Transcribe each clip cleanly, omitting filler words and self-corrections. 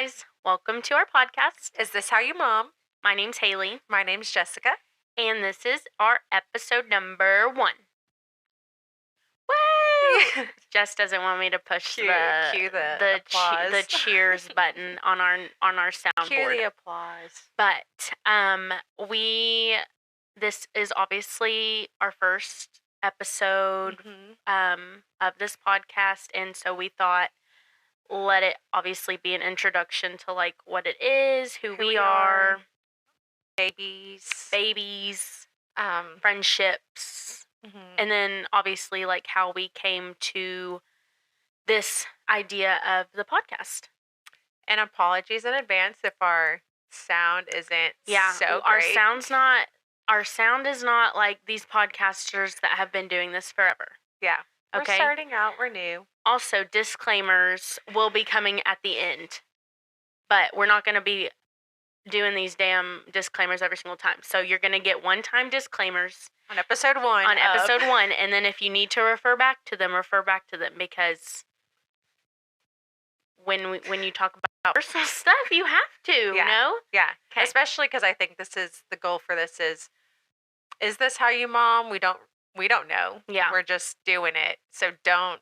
guys. Welcome to our podcast. Is This How You Mom? My name's Haylee. My name's Jessica. And this is our episode number 1. Woo! Jess doesn't want me to push Cue the applause. the cheers button on our soundboard. Cue the applause. But this is obviously our first episode of this podcast, and so we thought let it obviously be an introduction to like what it is, who we are, babies, friendships, and then obviously like how we came to this idea of the podcast. And apologies in advance if our sound isn't so great. Our sound is not like these podcasters that have been doing this forever. Yeah. Okay. We're starting out, we're new. Also, disclaimers will be coming at the end. But we're not going to be doing these damn disclaimers every single time. So you're going to get one-time disclaimers. On episode 1. And then if you need to refer back to them because when you talk about personal stuff, you have to, you know? Yeah. Okay. Especially because I think this is, the goal for this is this how you mom? We don't know. Yeah. We're just doing it. So don't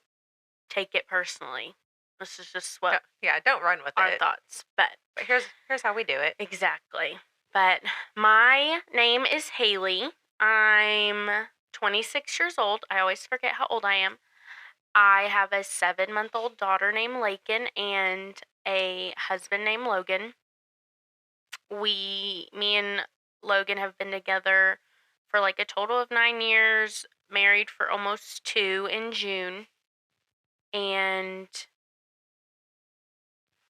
take it personally. This is just don't run with our it. thoughts. But here's how we do it. Exactly. But my name is Haylee. I'm 26 years old. I always forget how old I am. I have a 7-month-old daughter named Lakin and a husband named Logan. Me and Logan have been together for like a total of 9 years, married for almost 2 in June. And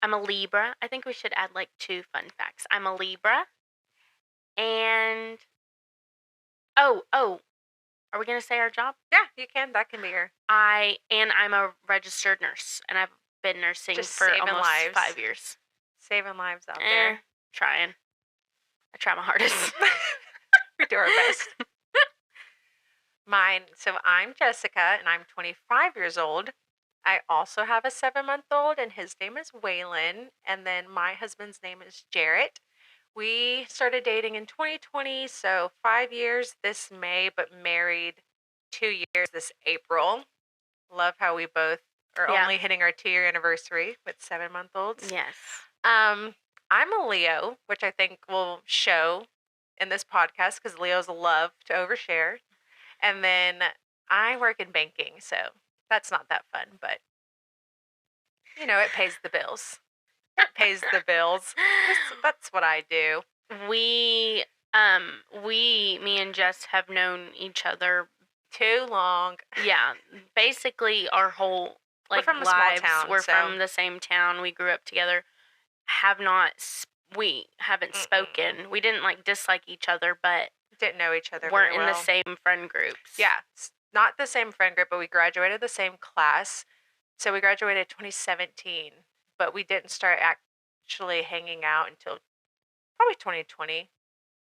I'm a Libra. I think we should add like 2 fun facts. I'm a Libra. And are we going to say our job? Yeah, you can. That can be your. I'm a registered nurse, and I've been nursing for almost 5 years. Saving lives out there. Trying. I try my hardest. We do our best. So I'm Jessica, and I'm 25 years old. I also have a 7-month-old, and his name is Waylon, and then my husband's name is Jarrett. We started dating in 2020, so 5 years this May, but married 2 years this April. Love how we both are only hitting our 2-year anniversary with 7-month-olds. Yes. I'm a Leo, which I think will show in this podcast because Leos love to overshare. And then I work in banking, so that's not that fun, but it pays the bills. That's what I do. Me and Jess have known each other too long. Yeah, basically our whole we're from lives. A small town, we're from the same town. We grew up together. We haven't spoken. We didn't dislike each other, but didn't know each other. Weren't very well. In the same friend groups. Yeah, not the same friend group, but we graduated the same class. So we graduated 2017, but we didn't start actually hanging out until probably 2020.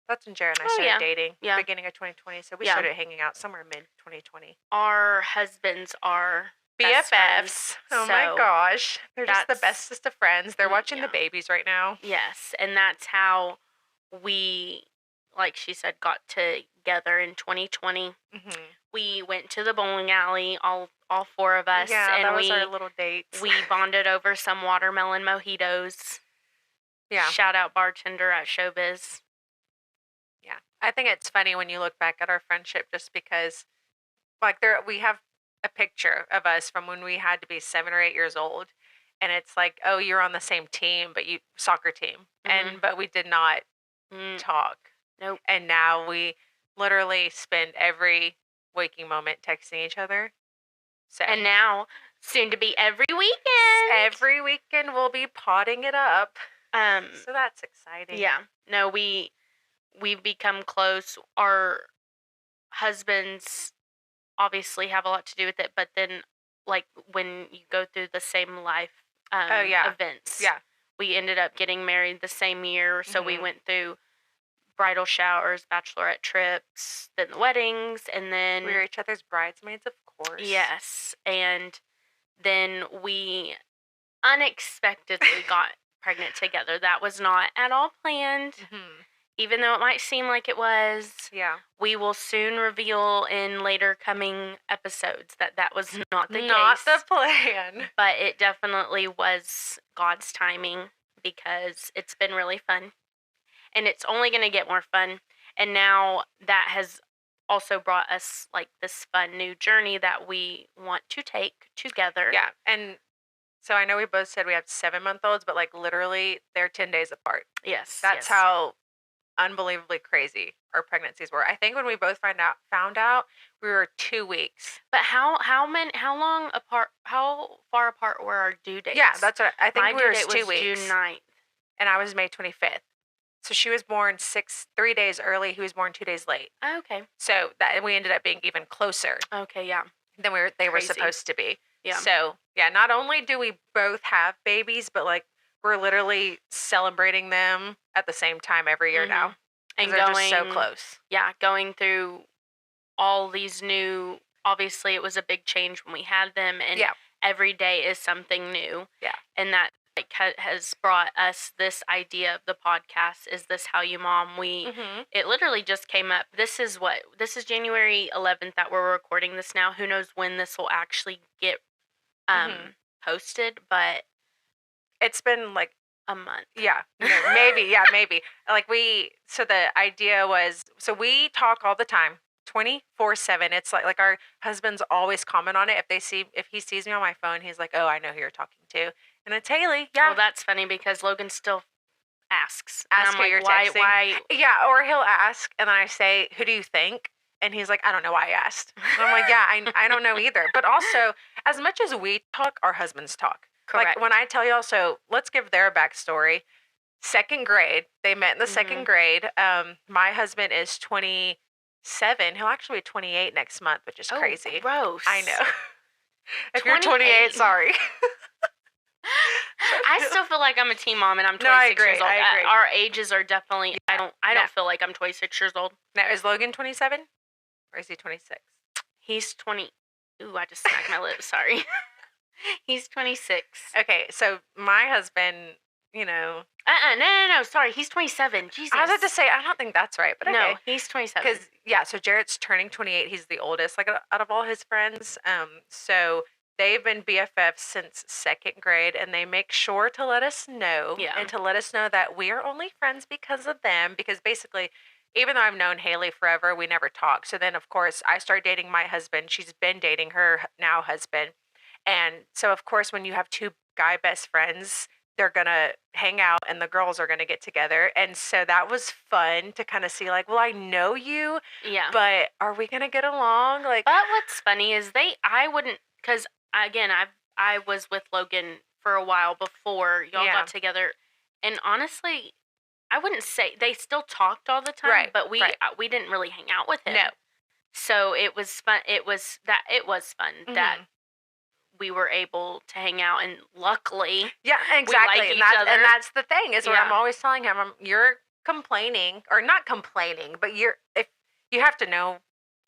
That's when Jared and I started dating. Yeah. Beginning of 2020. So we started hanging out somewhere mid 2020. Our husbands are BFFs. Oh my gosh. They're just the bestest of friends. They're watching the babies right now. Yes. And that's how we, like she said, got together in 2020. We went to the bowling alley, all 4 of us. Yeah, and that was our little date. We bonded over some watermelon mojitos. Yeah. Shout out bartender at Showbiz. Yeah. I think it's funny when you look back at our friendship just because we have a picture of us from when we had to be 7 or 8 years old. And it's like, oh, you're on the same team, but soccer team. But we did not talk. Nope. And now we literally spend every waking moment texting each other. So. And now, soon to be every weekend. Every weekend we'll be potting it up. So that's exciting. Yeah. No, we've become close. Our husbands obviously have a lot to do with it, but then when you go through the same life events. Yeah. We ended up getting married the same year, so we went through bridal showers, bachelorette trips, then the weddings, and then we were each other's bridesmaids, of course. Yes. And then we unexpectedly got pregnant together. That was not at all planned. Mm-hmm. Even though it might seem like it was. Yeah. We will soon reveal in later coming episodes that that was not the Not case. the plan. But it definitely was God's timing because it's been really fun. And it's only going to get more fun. And now that has also brought us like this fun new journey that we want to take together. Yeah. And so I know we both said we have 7-month-olds, but like literally they're 10 days apart. Yes. That's how unbelievably crazy our pregnancies were. I think when we both found out we were 2 weeks. But how far apart were our due dates? Yeah, that's what I think. My we were due date 2 was weeks. June 9th. And I was May 25th. So she was born 3 days early. He was born 2 days late. Oh, okay. So that we ended up being even closer. Okay, yeah. Than they were supposed to be. Yeah. So yeah, not only do we both have babies, but like we're literally celebrating them at the same time every year now. And they're just so close. Yeah, going through all these new. Obviously, it was a big change when we had them, and every day is something new. Yeah, and that like has brought us this idea of the podcast. Is this how you mom? It literally just came up. This is January 11th that we're recording this now. Who knows when this will actually get posted, but it's been like a month. Yeah, maybe. Yeah, maybe. Like so the idea was, so we talk all the time, 24/7. It's like our husbands always comment on it. If he sees me on my phone, he's like, "Oh, I know who you're talking to," and it's Haylee. Yeah. Well, that's funny because Logan still asks who like, you're texting. Why? Yeah, or he'll ask, and then I say, "Who do you think?" And he's like, "I don't know why I asked." And I'm like, "Yeah, I don't know either." But also, as much as we talk, our husbands talk. Correct. Like when I tell y'all, so let's give their backstory. 2nd grade, they met in the 2nd grade. My husband is 27. He'll actually be 28 next month, which is crazy. Gross. I know. If you're 28, sorry. I still feel like I'm a teen mom, and I'm 26 years old. I agree. Our ages are definitely. I don't feel like I'm 26 years old. Now, is Logan 27, or is he 26? He's 20. Ooh, I just smacked my lips. Sorry. He's 26. Okay, so my husband, No. Sorry, he's 27. Jesus. I was about to say, I don't think that's right, but okay. No, he's 27. Because, so Jarrett's turning 28. He's the oldest, like, out of all his friends. So they've been BFFs since 2nd grade, and they make sure to let us know. Yeah. And to let us know that we are only friends because of them. Because basically, even though I've known Haylee forever, we never talk. So then, of course, I start dating my husband. She's been dating her now husband. And so, of course, when you have 2 guy best friends, they're going to hang out and the girls are going to get together. And so that was fun to kind of see, like, well, I know you, but are we going to get along? Like, but what's funny is I wouldn't, because, again, I was with Logan for a while before y'all got together. And honestly, I wouldn't say, they still talked all the time, but we didn't really hang out with him. No. So it was fun. It was fun that we were able to hang out, and luckily, exactly, we like each other. And that's the thing is what I'm always telling him. You're complaining, or not complaining, but if you have to know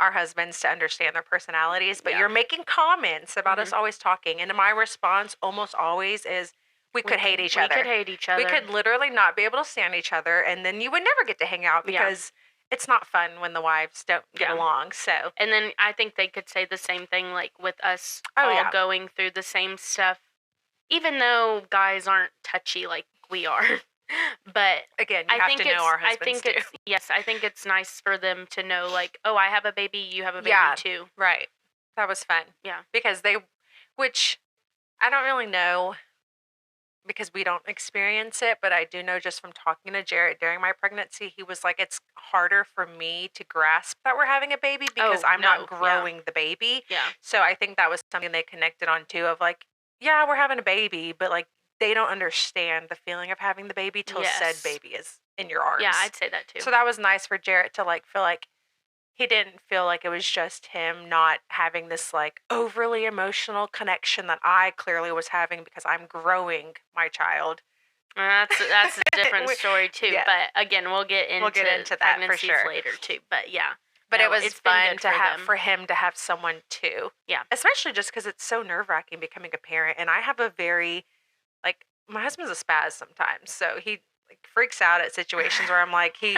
our husbands to understand their personalities, but you're making comments about us always talking, and my response almost always is, we could hate each other. We could hate each other. We could literally not be able to stand each other, and then you would never get to hang out because it's not fun when the wives don't get along. So, and then I think they could say the same thing, like with us going through the same stuff, even though guys aren't touchy like we are. But again, you have to know our husbands too. I think it's nice for them to know, like, oh, I have a baby, you have a baby too. Right. That was fun. Yeah. Because which I don't really know, because we don't experience it, but I do know just from talking to Jarrett during my pregnancy, he was like, it's harder for me to grasp that we're having a baby because I'm not growing the baby. Yeah. So I think that was something they connected on too, of like, yeah, we're having a baby, but like they don't understand the feeling of having the baby till said baby is in your arms. Yeah, I'd say that too. So that was nice for Jarrett to like feel like he didn't feel like it was just him not having this like overly emotional connection that I clearly was having because I'm growing my child. That's a different story too. Yeah. But again, we'll get into that for sure later too. But yeah. But it was fun for him to have someone too. Yeah. Especially just because it's so nerve-wracking becoming a parent. And I have a very, like, my husband's a spaz sometimes, so he like freaks out at situations where I'm like he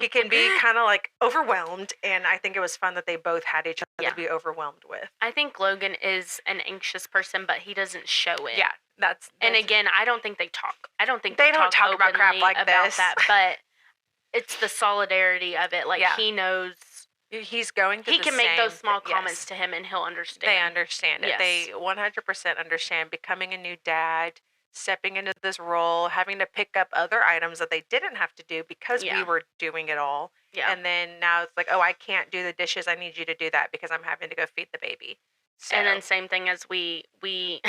can be kind of like overwhelmed, and I think it was fun that they both had each other Yeah. to be overwhelmed with. I think Logan is an anxious person, but he doesn't show it. Yeah, that's And again, I don't think they talk. I don't think they don't talk about crap openly like about this. that, but it's the solidarity of it. Like Yeah. he knows he's going through he the can make same those small yes. comments to him, and he'll understand. They understand it. Yes. They 100% understand becoming a new dad, stepping into this role, having to pick up other items that they didn't have to do because we Yeah. were doing it all. Yeah. And then now it's like, oh, I can't do the dishes. I need you to do that because I'm having to go feed the baby. So. And then same thing as we we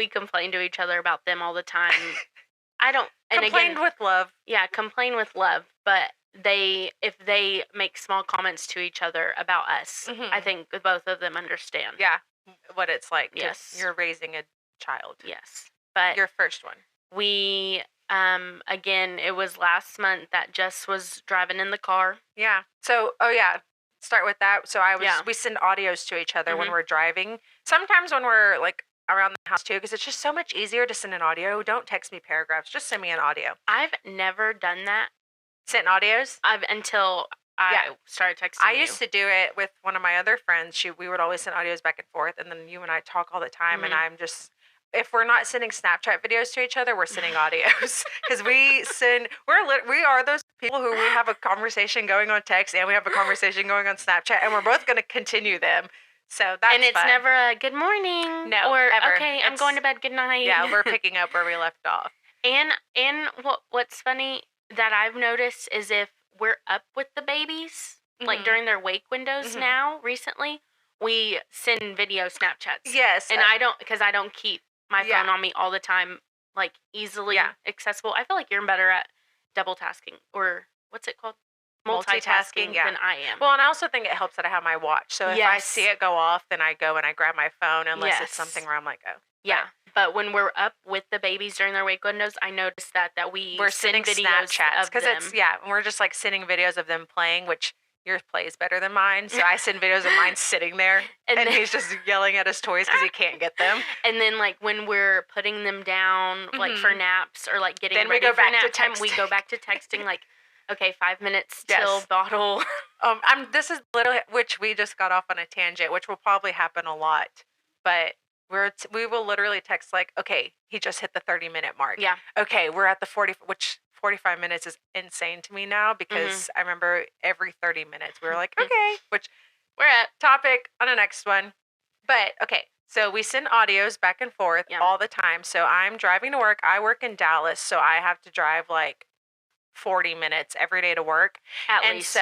complain to each other about them all the time. I don't and complained again, with love. Yeah, complain with love, but if they make small comments to each other about us, I think both of them understand. Yeah, what it's like. Yes. You're raising a child. Yes. But your first one. We again, it was last month that Jess was driving in the car. Yeah. So, start with that. So we send audios to each other when we're driving. Sometimes when we're like around the house too, because it's just so much easier to send an audio. Don't text me paragraphs. Just send me an audio. I've never done that. Sent audios? Until I started texting I used to do it with one of my other friends. We would always send audios back and forth, and then you and I talk all the time, and I'm just, if we're not sending Snapchat videos to each other, we're sending audios. Because we are those people who we have a conversation going on text, and we have a conversation going on Snapchat, and we're both going to continue them. So that's And it's fun. never a good morning. No, or ever. Okay, I'm going to bed. Good night. Yeah, we're picking up where we left off. And what's funny that I've noticed is if we're up with the babies, like during their wake windows now, recently, we send video Snapchats. Yes. And I don't keep my phone on me all the time, like easily accessible. I feel like you're better at double tasking, or what's it called? Multitasking than I am. Well, and I also think it helps that I have my watch. So if I see it go off, then I go and I grab my phone, unless it's something where I'm like, oh. Yeah. But when we're up with the babies during their wake windows, I notice that we're sending videos Snapchats, because and we're just like sending videos of them playing, which yours plays better than mine. So I send videos of mine sitting there, and he's just yelling at his toys because he can't get them. And then like when we're putting them down, like for naps or like getting then ready we go for back nap to time, texting. we go back to texting. Like, okay, 5 minutes till bottle. This is literally, which we just got off on a tangent, which will probably happen a lot, but we will literally text like, okay, he just hit the 30-minute mark. Yeah. Okay, we're at the 45 minutes is insane to me now, because I remember every 30 minutes we were like, okay, which we're at topic on the next one. But okay, so we send audios back and forth all the time. So I'm driving to work. I work in Dallas, so I have to drive like 40 minutes every day to work. At least.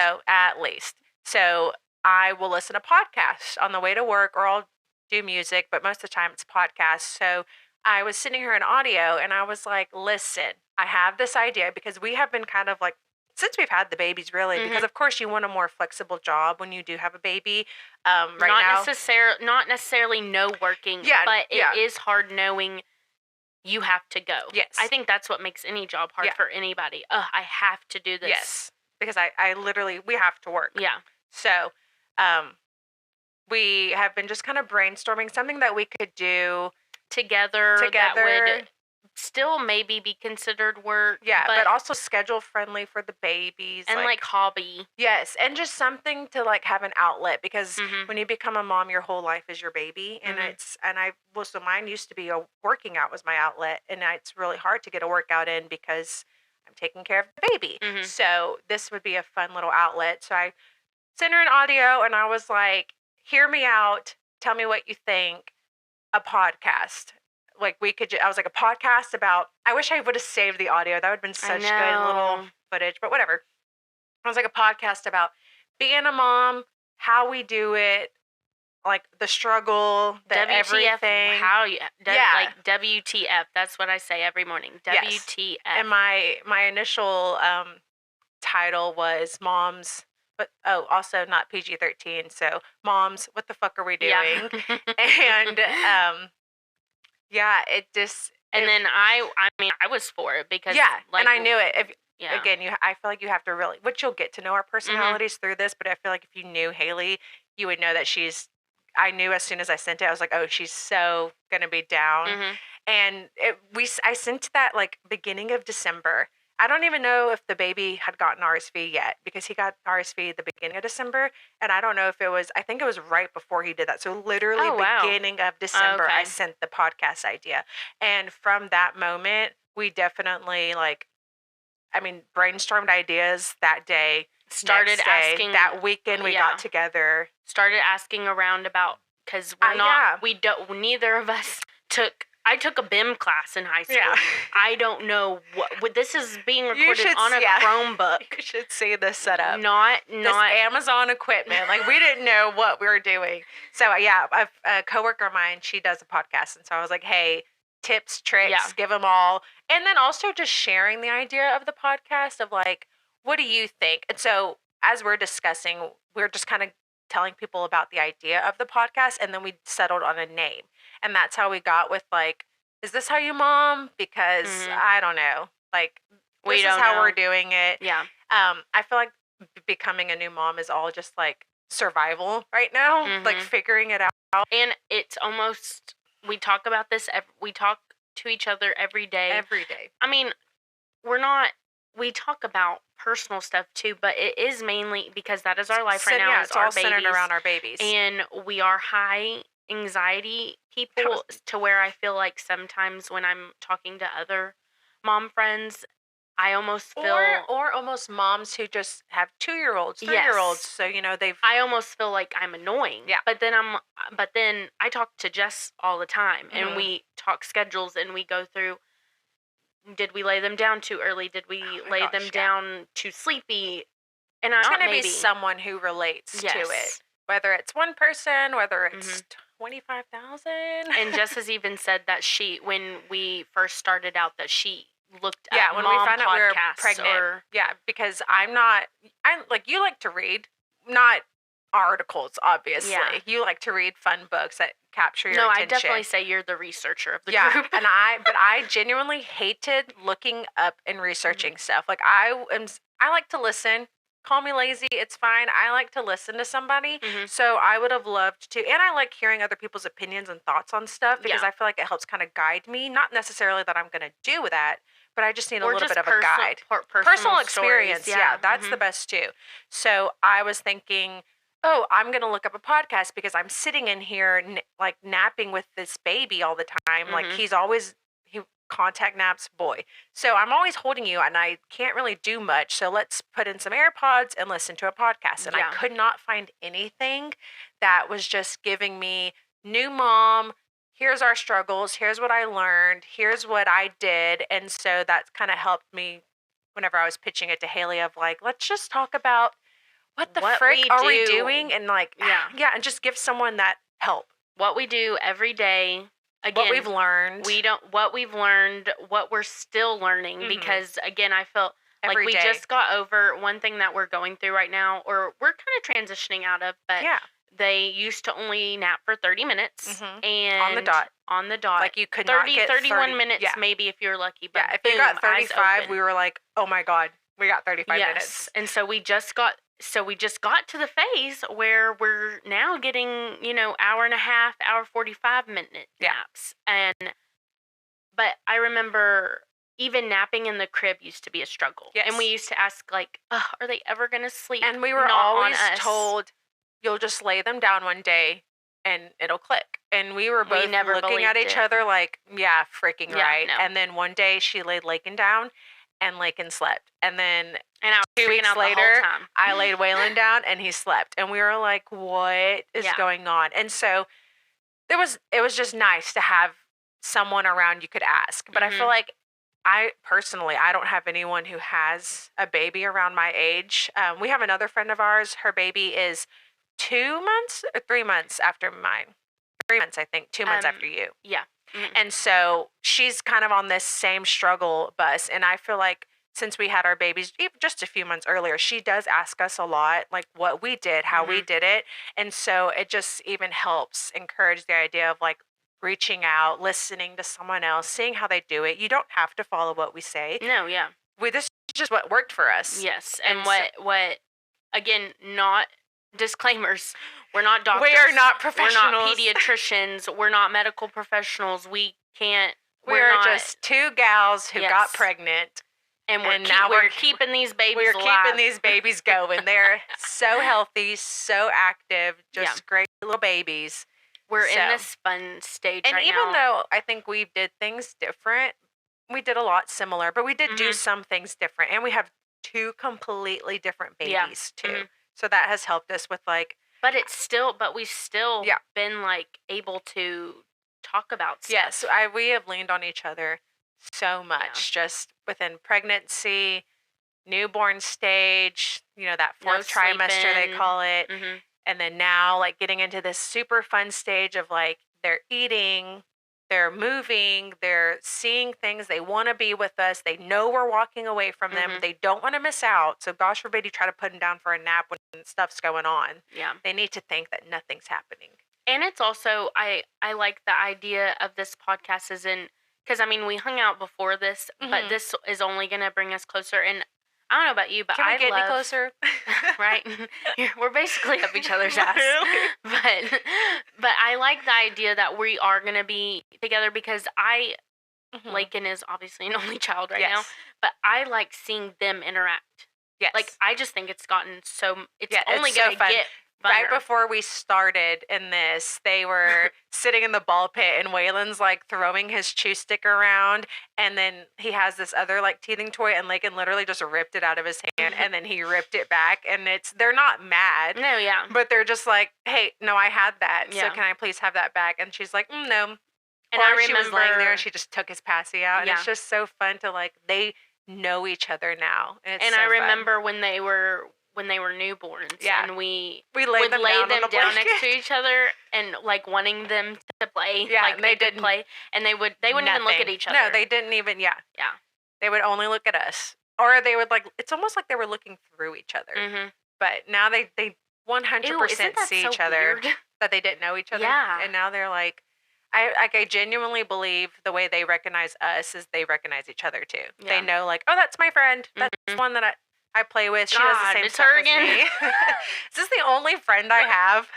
So I will listen to podcasts on the way to work, or I'll do music, but most of the time it's podcasts. So I was sitting here in audio, and I was like, listen, I have this idea, because we have been kind of like, since we've had the babies, really, because of course you want a more flexible job when you do have a baby. Not necessarily no working, but it is hard knowing you have to go. Yes. I think that's what makes any job hard for anybody. I have to do this. Yes. Because I literally, we have to work. Yeah. So, we have been just kind of brainstorming something that we could do together. That would still maybe be considered work. Yeah, but also schedule friendly for the babies. And like hobby. Yes, and just something to like have an outlet, because when you become a mom, your whole life is your baby. And so mine used to be working out was my outlet, and it's really hard to get a workout in because I'm taking care of the baby. So this would be a fun little outlet. So I sent her an audio, and I was like, hear me out. Tell me what you think. A podcast. Like I was like, a podcast about, I wish I would have saved the audio. That would have been such good little footage, but whatever. I was like, a podcast about being a mom, how we do it, like the struggle, everything. Like WTF. That's what I say every morning. WTF. And my initial title was Moms, but also not PG-13. So Moms, what the fuck are we doing? And it just. And then I was for it because and I knew it. Again, I feel like you have to really, which you'll get to know our personalities through this. But I feel like if you knew Haylee, you would know that I knew as soon as I sent it, I was like, oh, she's so gonna be down. And I sent that like beginning of December. I don't even know if the baby had gotten RSV yet because he got RSV at the beginning of December. And I don't know if I think it was right before he did that. So literally Oh, wow. beginning of December, I Okay. sent the podcast idea. And from that moment, we definitely brainstormed ideas that day. Started next day, asking that weekend we yeah. got together. Started asking around about, because we're not, yeah. we don't, neither of us I took a BIM class in high school. Yeah. I don't know what this is being recorded on a yeah. Chromebook. You should see this setup. Not This Amazon equipment. Like, we didn't know what we were doing. So yeah, a coworker of mine, she does a podcast, and so I was like, hey, tips, tricks, Yeah. give them all. And then also just sharing the idea of the podcast of like, what do you think? And so as we're discussing, we're just kind of telling people about the idea of the podcast, and then we settled on a name. And that's how we got with like, is this how you mom? Because I don't know. Like, this is how we're doing it. Yeah. I feel like becoming a new mom is all just like survival right now, like figuring it out. And it's almost, we talk about this, we talk to each other every day. Every day. I mean, we talk about personal stuff too, but it is mainly because that is our life right now. Yeah, it's all centered around our babies. And we are high anxiety people to where I feel like sometimes when I'm talking to other mom friends, I almost feel... Or almost moms who just have 2-year-olds, 3-year-olds, so, I almost feel like I'm annoying. Yeah. But then I talk to Jess all the time, and we talk schedules, and we go through, did we lay them down too early? Did we lay them down too sleepy? And it's going to be someone who relates to it. Whether it's one person, whether it's 25,000. And Jess has even said that when we first started out, that she looked at when mom we found out we were podcasts pregnant. Because I like, you like to read, not articles, obviously. Yeah. You like to read fun books that capture your attention. No, I definitely say you're the researcher of the group. But I genuinely hated looking up and researching stuff. Like, I like to listen. Call me lazy, it's fine. I like to listen to somebody. So I would have loved to, and I like hearing other people's opinions and thoughts on stuff because I feel like it helps kind of guide me. Not necessarily that I'm going to do that, but I just need a little bit of a guide. Personal experience, that's the best too. So I was thinking, oh, I'm going to look up a podcast because I'm sitting in here like napping with this baby all the time. Like, he contact naps, boy. So I'm always holding you and I can't really do much. So let's put in some AirPods and listen to a podcast. And I could not find anything that was just giving me new mom. Here's our struggles. Here's what I learned. Here's what I did. And so that kind of helped me whenever I was pitching it to Haylee of like, let's just talk about what the frick are we doing? And like, and just give someone that help. What we do every day. Again, what we've learned. What we've learned, what we're still learning, because again, I feel like we just got over one thing that we're going through right now, or we're kind of transitioning out of, but they used to only nap for 30 minutes and on the dot. Like, you could not get 31 minutes maybe if you're lucky, but if you got 35, we were like, "Oh my god, we got 35 minutes." And so we just got to the phase where we're now getting, hour and a half, hour 45-minute naps. But I remember even napping in the crib used to be a struggle. Yes. And we used to ask, like, are they ever going to sleep? And we were always told, you'll just lay them down one day and it'll click. And we were both looking at each other like, freaking right. No. And then one day she laid Lakin down and Lakin slept. And then 2 weeks later, I laid Waylon down and he slept. And we were like, what is going on? And so it was just nice to have someone around you could ask. But I feel like I don't have anyone who has a baby around my age. We have another friend of ours. Her baby is 2 months or 3 months after mine. 3 months, I think. 2 months after you. Yeah. And so she's kind of on this same struggle bus. And I feel like since we had our babies just a few months earlier, she does ask us a lot, like what we did, how we did it. And so it just even helps encourage the idea of like reaching out, listening to someone else, seeing how they do it. You don't have to follow what we say. No, this is just what worked for us. Yes. And what again, not disclaimers. We're not doctors. We are not professionals. We're not pediatricians. We're not medical professionals. We can't We We're are not, just two gals who got yes. pregnant. And now we're keeping these babies We're alive. keeping these babies going. They're so healthy, so active, just great little babies. We're in this fun stage right now. And even though I think we did things different, we did a lot similar, but we did do some things different. And we have two completely different babies too. So that has helped us with like. But we've still been like able to talk about stuff. Yes, we have leaned on each other so much, just within pregnancy, newborn stage, that fourth trimester they call it. And then now like getting into this super fun stage of like they're eating, they're moving, they're seeing things, they want to be with us, they know we're walking away from them, they don't want to miss out. So gosh forbid you try to put them down for a nap when stuff's going on. Yeah. They need to think that nothing's happening. And it's also, I like the idea of this podcast is because I mean, we hung out before this, but this is only going to bring us closer. And I don't know about you, but Can we get any closer? Right? We're basically up each other's ass. But I like the idea that we are going to be together because Lakin is obviously an only child right now, but I like seeing them interact. Yes. Like, I just think it's gotten it's only it's going to so get funner. Right before we started in this, they were sitting in the ball pit and Waylon's like throwing his chew stick around and then he has this other like teething toy and Lakin literally just ripped it out of his hand and then he ripped it back and they're not mad. No, yeah. But they're just like, hey, no, I had that. So can I please have that back? And she's like, no. And she was laying there and she just took his passy out. And it's just so fun to like, they know each other now. And I remember when they were newborns, and we would lay them down next to each other and like wanting them to play. Yeah, like and they didn't play, and they wouldn't even look at each other. No, they didn't even. Yeah. They would only look at us, or they would like. It's almost like they were looking through each other. But now they 100% see each other. That they didn't know each other. Yeah. And now they're like, I genuinely believe the way they recognize us is they recognize each other too. Yeah. They know like, oh, that's my friend. That's one that I play with. She does the same stuff as me. Is this the only friend I have?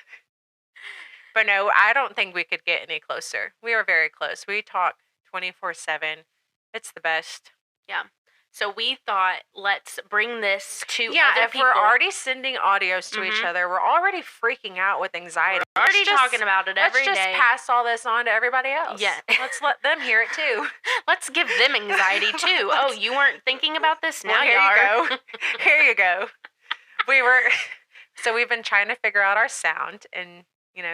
But no, I don't think we could get any closer. We are very close. We talk 24/7. It's the best. Yeah. So we thought, let's bring this to other if people. We're already sending audios to each other. We're already freaking out with anxiety. We're already talking about it every day. Let's just pass all this on to everybody else. Yeah. Let's let them hear it too. Let's give them anxiety too. Oh, you weren't thinking about this? Now you go. Here you go. So we've been trying to figure out our sound and,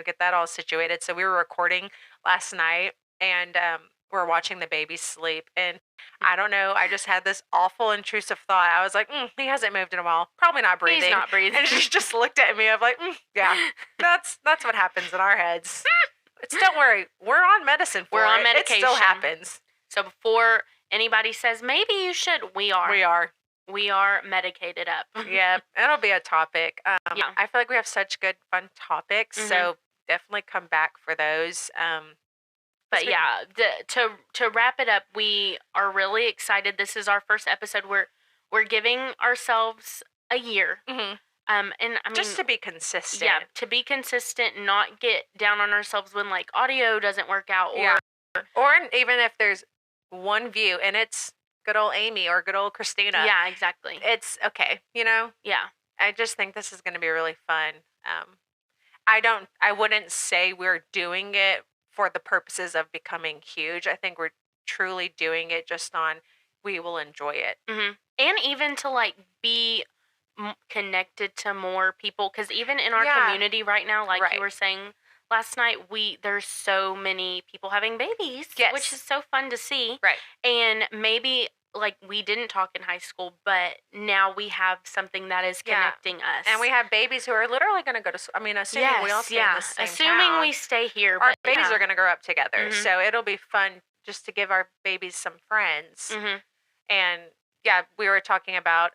get that all situated. So we were recording last night and we're watching the baby sleep. And I don't know, I just had this awful intrusive thought. I was like, he hasn't moved in a while. Probably not breathing. He's not breathing. And she just looked at me. I'm like, yeah, that's what happens in our heads. Don't worry. We're on medicine for it. We're on medication. It still happens. So before anybody says, maybe you should, we are. We are. We are medicated up. Yeah, it'll be a topic. I feel like we have such good, fun topics. So definitely come back for those. But yeah, to wrap it up, we are really excited. This is our first episode. We're giving ourselves a year. And I mean, just to be consistent. Yeah, to be consistent, not get down on ourselves when like audio doesn't work out, or even if there's one view and it's good old Amy or good old Christina. Yeah, exactly. It's okay, Yeah. I just think this is going to be really fun. I wouldn't say we're doing it for the purposes of becoming huge. I think we're truly doing it just on we will enjoy it. And even to like be connected to more people, because even in our community right now, like you were saying last night, there's so many people having babies, which is so fun to see. Right. And maybe like we didn't talk in high school, but now we have something that is connecting us. And we have babies who are literally going to go to school. I mean, assuming we all stay in the same assuming we stay here. Our babies are going to grow up together. So it'll be fun just to give our babies some friends. And we were talking about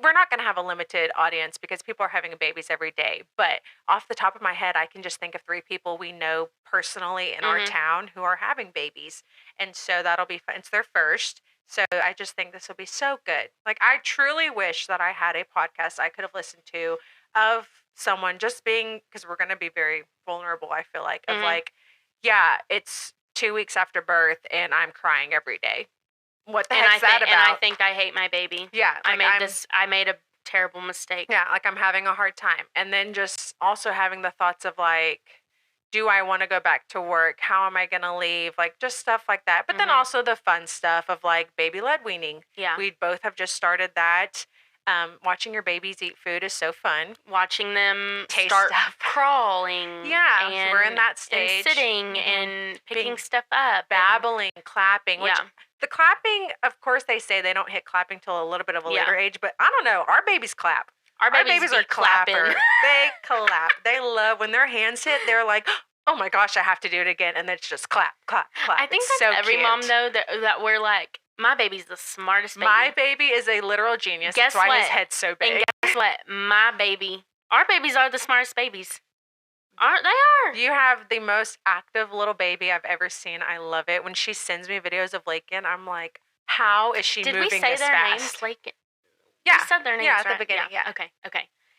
we're not going to have a limited audience because people are having babies every day. But off the top of my head, I can just think of 3 people we know personally in our town who are having babies. And so that'll be fun. It's their first. So I just think this will be so good. Like, I truly wish that I had a podcast I could have listened to of someone just being, because we're going to be very vulnerable, I feel like, of like, it's 2 weeks after birth, and I'm crying every day. What the And heck's that and I about? think I hate my baby. Yeah, like I made a terrible mistake. yeah, like I'm having a hard time. And then just also having the thoughts of like, do I want to go back to work? How am I going to leave? Like just stuff like that. But then Mhm. also the fun stuff of like baby led weaning. Yeah. We both have just started that. Watching your babies eat food is so fun. Watching them Taste start stuff. crawling. Yeah, and we're in that stage. And sitting Mhm. and picking Being stuff up. babbling, clapping, which Yeah. the clapping, of course, they say they don't hit clapping till a little bit of a Yeah. later age, but I don't know. Our babies clap. Our babies are be clapping. clapper. They clap. They love when their hands hit. They're like, "Oh my gosh, I have to do it again," and it's just clap, clap, clap. I think It's that's so every cute. mom though that we're like, my baby's the smartest baby. My baby is a literal genius. Guess That's why what? his head's so big. And guess what? Our babies are the smartest babies. Aren't they? Are. You have the most active little baby I've ever seen. I love it. When she sends me videos of Lakin, I'm like, how is she Did we moving say this their fast? names? Like, Yeah. we said their names, Yeah, at the right? beginning, yeah. Okay.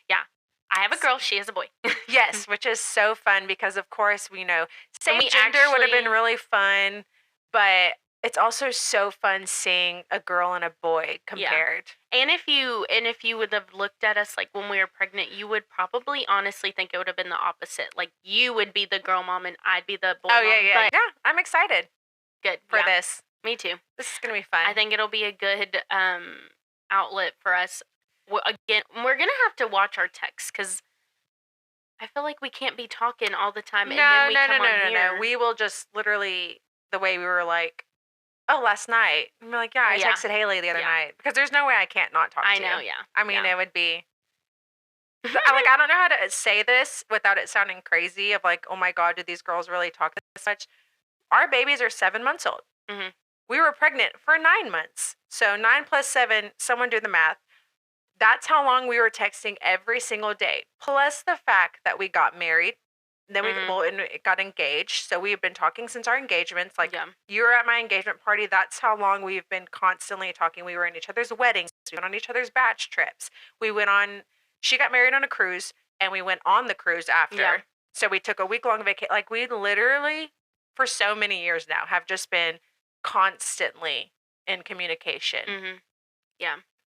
Yeah. I have a girl. She has a boy. Yes, which is so fun because, of course, we know same we gender would have been actually- really fun, but it's also so fun seeing a girl and a boy compared. And if you would have looked at us like when we were pregnant, you would probably honestly think it would have been the opposite. Like you would be the girl mom and I'd be the boy mom. Yeah. But Yeah, I'm excited good for this. Me too. This is going to be fun. I think it'll be a good outlet for us. Again, we're going to have to watch our texts because I feel like we can't be talking all the time. And then we come on here. No. We will just literally, the way we were like, oh, last night. And we're like, yeah, I texted Haley the other night. Because there's no way I can't not talk to you. I know, yeah. I mean, it would be... I don't know how to say this without it sounding crazy of like, oh my God, do these girls really talk this much? Our babies are 7 months old. Mhm. We were pregnant for 9 months. So 9 plus 7, someone do the math. That's how long we were texting every single day. Plus the fact that we got married. Then we got engaged. So we've been talking since our engagements. Like you were at my engagement party. That's how long we've been constantly talking. We were in each other's weddings. We went on each other's batch trips. She got married on a cruise and we went on the cruise after. Yeah. So we took a week-long vacation. Like we literally, for so many years now, have just been constantly in communication. Mm-hmm. Yeah.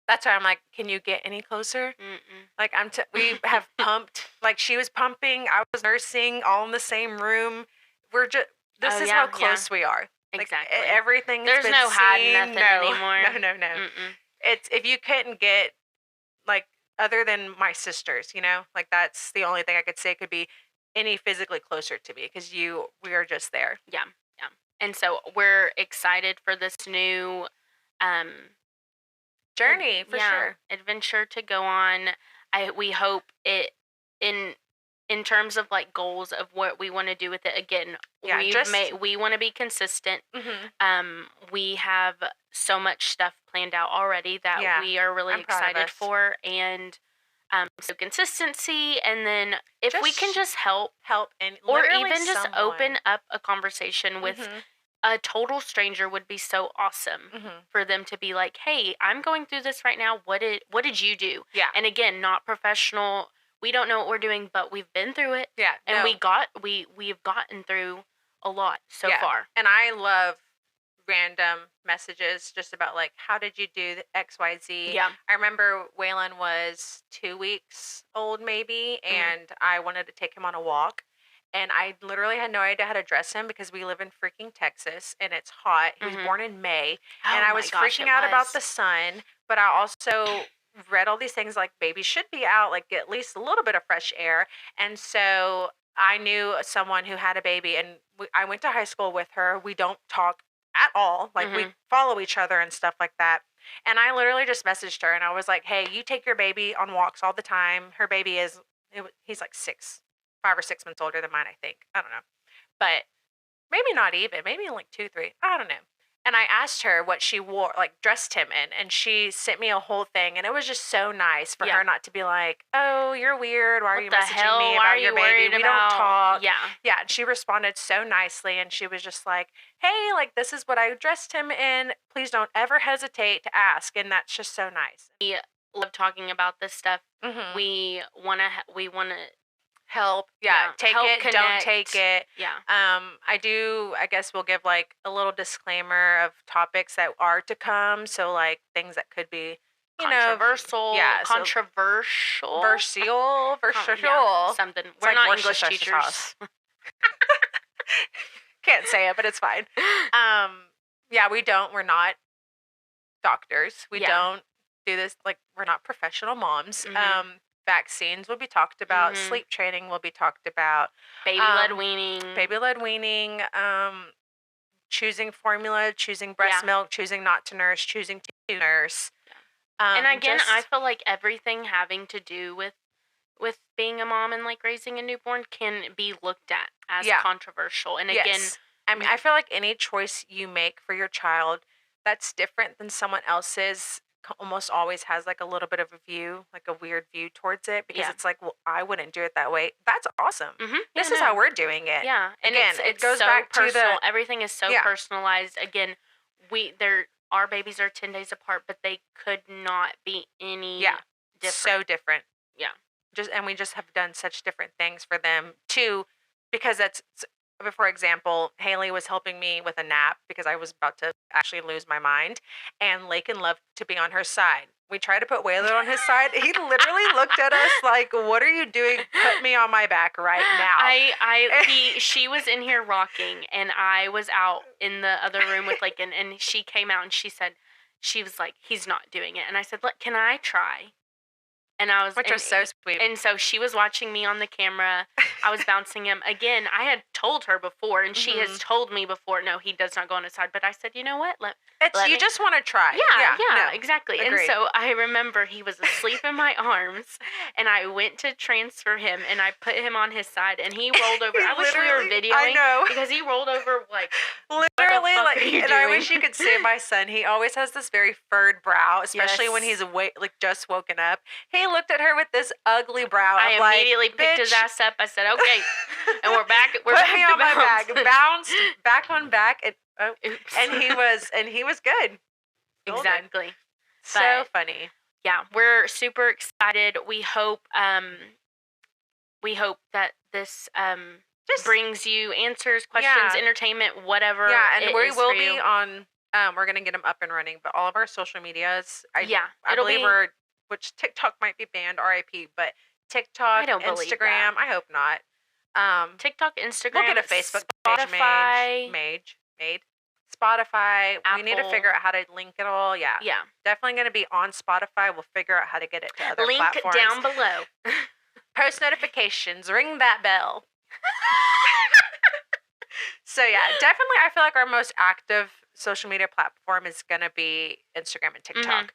That's why I'm like, can you get any closer? Mm-mm. Like we have pumped, like she was pumping, I was nursing, all in the same room. This is how close we are. Exactly. Like, everything. There's been no hiding seen. nothing anymore. No. Mm-mm. It's if you couldn't get like other than my sisters, like that's the only thing I could say could be any physically closer to me because we are just there. Yeah. And so we're excited for this new journey for sure. Adventure to go on. We hope it in terms of like goals of what we want to do with it. Again, we want to be consistent. Mm-hmm. We have so much stuff planned out already that we are really excited for, and so consistency, and then if we can just help, and or even just open up a conversation with a total stranger would be so awesome for them to be like, hey, I'm going through this right now. What did you do? Yeah. And again, not professional. We don't know what we're doing, but we've been through it. Yeah. And we've gotten through a lot so far. And I love random messages just about like, how did you do the XYZ? Yeah. I remember Waylon was 2 weeks old maybe, and I wanted to take him on a walk. And I literally had no idea how to dress him because we live in freaking Texas and it's hot. He was born in May. And I was freaking out about the sun. But I also read all these things like babies should be out, like get at least a little bit of fresh air. And so I knew someone who had a baby and I went to high school with her. We don't talk at all. Like we follow each other and stuff like that. And I literally just messaged her and I was like, hey, you take your baby on walks all the time. Her baby he's like 5 or 6 months older than mine, I think. I don't know. But maybe not even. Maybe like 2, 3. I don't know. And I asked her what she wore, like dressed him in. And she sent me a whole thing. And it was just so nice for her not to be like, oh, you're weird. Why are you messaging me about your baby? We don't talk. Yeah. Yeah. And she responded so nicely. And she was just like, hey, like this is what I dressed him in. Please don't ever hesitate to ask. And that's just so nice. We love talking about this stuff. Mm-hmm. We want to help. Yeah, take help it, don't take connect. it. Yeah. I guess we'll give like a little disclaimer of topics that are to come. So like things that could be, Controversial. so Controversial. versatile. Something. It's We're like not English Worcestershire teachers. sauce. Can't say it, but it's fine. Yeah, we're not doctors. We don't do this, like, we're not professional moms. Vaccines will be talked about. Sleep training will be talked about. Baby-led weaning. Baby-led weaning. Choosing formula, choosing breast milk, choosing not to nurse, choosing to nurse. And again, I feel like everything having to do with being a mom and like raising a newborn can be looked at as controversial. And again, I mean, I feel like any choice you make for your child that's different than someone else's almost always has like a little bit of a view, like a weird view towards it, because it's like, well, I wouldn't do it that way. That's awesome. This is how we're doing it. Yeah, and again, it goes so back personal. to Everything is so personalized. Again, our babies are 10 days apart, but they could not be any different. So different. Yeah. We just have done such different things for them too, because for example, Haley was helping me with a nap because I was about to actually lose my mind, and Lakin loved to be on her side. We tried to put Waylon on his side. He literally looked at us like, "What are you doing? Put me on my back right now." She was in here rocking, and I was out in the other room with Lakin, and she came out and she was like, "He's not doing it," and I said, "Look, can I try?" And which was so sweet. And so she was watching me on the camera. I was bouncing him. Again, I had told her before, and she has told me before, no, he does not go on his side. But I said, you know what? You just want to try. Yeah, exactly. Agreed. And so I remember he was asleep in my arms, and I went to transfer him, and I put him on his side, and he rolled over. I wish we were videoing. I know. Because he rolled over like, literally, what the fuck are you doing? I wish you could see my son. He always has this very furrowed brow, especially when he's just woken up. He looked at her with this ugly brow. I immediately picked his ass up. I said, "Okay," and we're back. We're Put back me to on my bounce. back, bounced back on back, and he was good. Exactly. So funny. Yeah, we're super excited. We hope that this just brings you answers, questions, entertainment, whatever. Yeah, and we will be you. on. We're gonna get them up and running, but all of our social medias. I believe which TikTok might be banned, RIP, but TikTok, Instagram, I hope not. TikTok, Instagram, we'll get a Facebook Spotify, page made. Spotify, Apple. We need to figure out how to link it all. Yeah, definitely going to be on Spotify. We'll figure out how to get it to other platforms. Link down below. Post notifications, ring that bell. So yeah, definitely I feel like our most active social media platform is going to be Instagram and TikTok.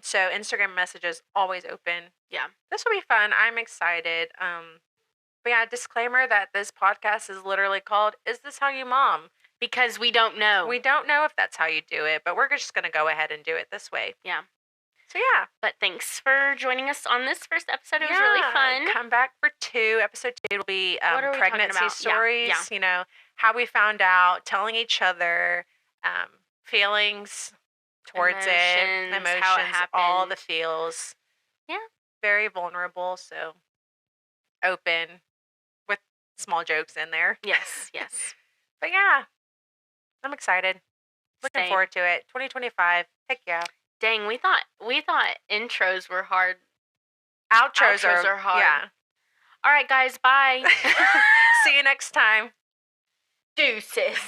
So Instagram messages always open. Yeah. This will be fun. I'm excited. But yeah, disclaimer that this podcast is literally called Is This How You Mom? Because we don't know. We don't know if that's how you do it, but we're just going to go ahead and do it this way. Yeah. So yeah. But thanks for joining us on this first episode. It was really fun. Come back for 2. Episode 2 will be pregnancy stories. Yeah. You know, how we found out, telling each other, feelings towards emotions, how it happened. all the feels. Yeah. Very vulnerable, so open with small jokes in there. Yes. But yeah, I'm excited. Looking forward to it. 2025. Heck yeah. Dang, we thought intros were hard. Outros are hard. Yeah. All right, guys. Bye. See you next time. Deuces.